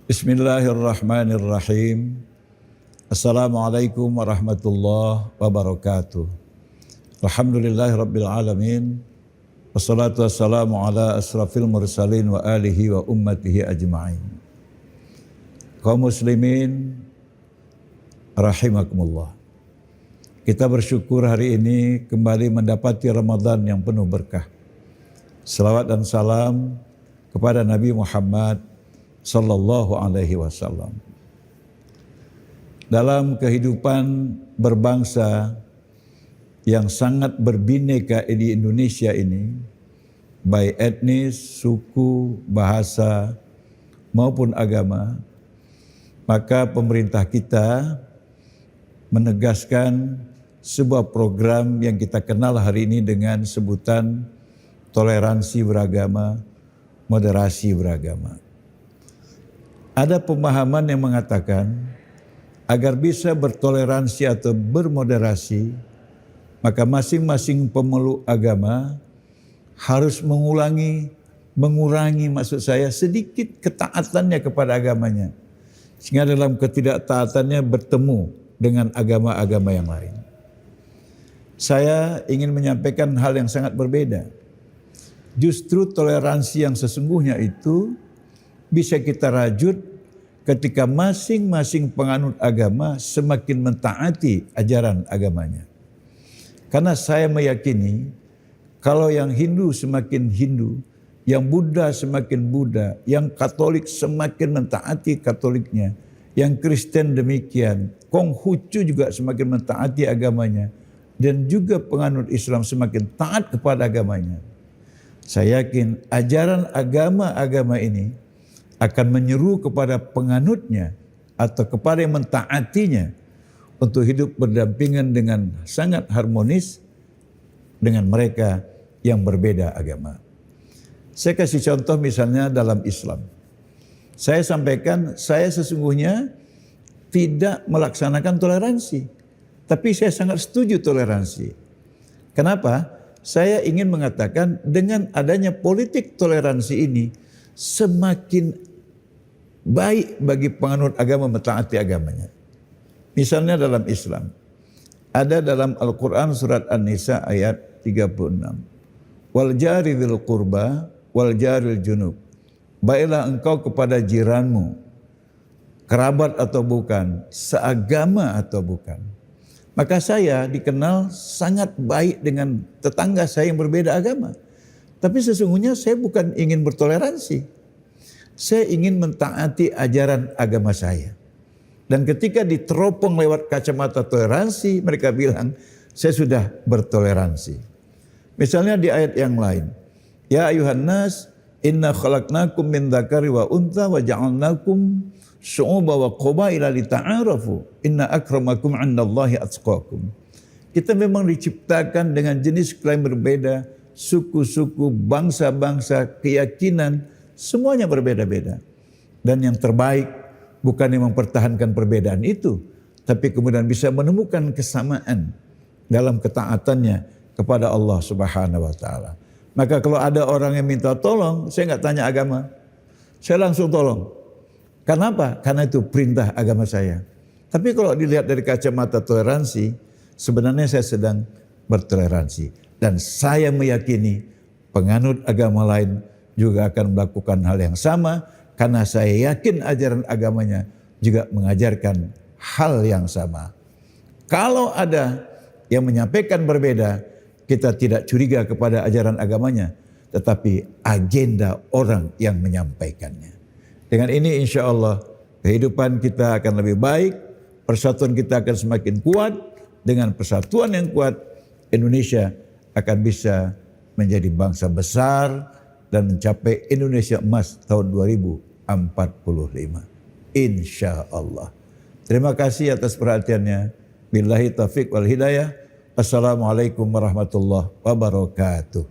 Bismillahirrahmanirrahim. Assalamualaikum warahmatullahi wabarakatuh. Alhamdulillahirabbil alamin. Wassalatu wassalamu ala asrafil mursalin wa alihi wa ummatihi ajma'in. Kaum muslimin rahimakumullah. Kita bersyukur hari ini kembali mendapati Ramadan yang penuh berkah. Salawat dan salam kepada Nabi Muhammad sallallahu alaihi wasallam. Dalam kehidupan berbangsa yang sangat berbineka di Indonesia ini, baik etnis, suku, bahasa maupun agama, maka pemerintah kita menegaskan sebuah program yang kita kenal hari ini dengan sebutan toleransi beragama, moderasi beragama. Ada pemahaman yang mengatakan agar bisa bertoleransi atau bermoderasi, maka masing-masing pemeluk agama harus mengurangi maksud saya sedikit ketaatannya kepada agamanya. Sehingga dalam ketidaktaatannya bertemu dengan agama-agama yang lain. Saya ingin menyampaikan hal yang sangat berbeda. Justru toleransi yang sesungguhnya itu bisa kita rajut ketika masing-masing penganut agama semakin mentaati ajaran agamanya. Karena saya meyakini kalau yang Hindu semakin Hindu, yang Buddha semakin Buddha, yang Katolik semakin mentaati Katoliknya, yang Kristen demikian, Konghucu juga semakin mentaati agamanya, dan juga penganut Islam semakin taat kepada agamanya. Saya yakin ajaran agama-agama ini akan menyeru kepada penganutnya atau kepada yang mentaatinya untuk hidup berdampingan dengan sangat harmonis dengan mereka yang berbeda agama. Saya kasih contoh misalnya dalam Islam. Saya sampaikan saya sesungguhnya tidak melaksanakan toleransi, tapi saya sangat setuju toleransi. Kenapa? Saya ingin mengatakan dengan adanya politik toleransi ini semakin baik bagi penganut agama mentaati agamanya. Misalnya dalam Islam, ada dalam Al-Quran surat An-Nisa ayat 36. Wal jari dzil qurba wal jaril junub. Baiklah engkau kepada jiranmu, kerabat atau bukan, seagama atau bukan. Maka saya dikenal sangat baik dengan tetangga saya yang berbeda agama. Tapi sesungguhnya saya bukan ingin bertoleransi. Saya ingin mentaati ajaran agama saya. Dan ketika diteropong lewat kacamata toleransi, mereka bilang, saya sudah bertoleransi. Misalnya di ayat yang lain. Ya ayuhan nas, inna khalaqnakum min dzakari wa untha wa ja'alnakum syu'uba wa qabaila lita'arafu. Inna akramakum 'indallahi atqakum. Kita memang diciptakan dengan jenis kelamin berbeda, suku-suku, bangsa-bangsa, keyakinan, semuanya berbeda-beda. Dan yang terbaik bukan yang mempertahankan perbedaan itu, tapi kemudian bisa menemukan kesamaan dalam ketaatannya kepada Allah Subhanahu wa taala. Maka kalau ada orang yang minta tolong, saya nggak tanya agama. Saya langsung tolong. Kenapa? Karena itu perintah agama saya. Tapi kalau dilihat dari kacamata toleransi, sebenarnya saya sedang bertoleransi. Dan saya meyakini penganut agama lain juga akan melakukan hal yang sama, karena saya yakin ajaran agamanya juga mengajarkan hal yang sama. Kalau ada yang menyampaikan berbeda, kita tidak curiga kepada ajaran agamanya, tetapi agenda orang yang menyampaikannya. Dengan ini insya Allah kehidupan kita akan lebih baik, persatuan kita akan semakin kuat. Dengan persatuan yang kuat, Indonesia akan bisa menjadi bangsa besar dan mencapai Indonesia emas tahun 2045. Insya Allah. Terima kasih atas perhatiannya. Billahi taufiq wal hidayah. Assalamualaikum warahmatullahi wabarakatuh.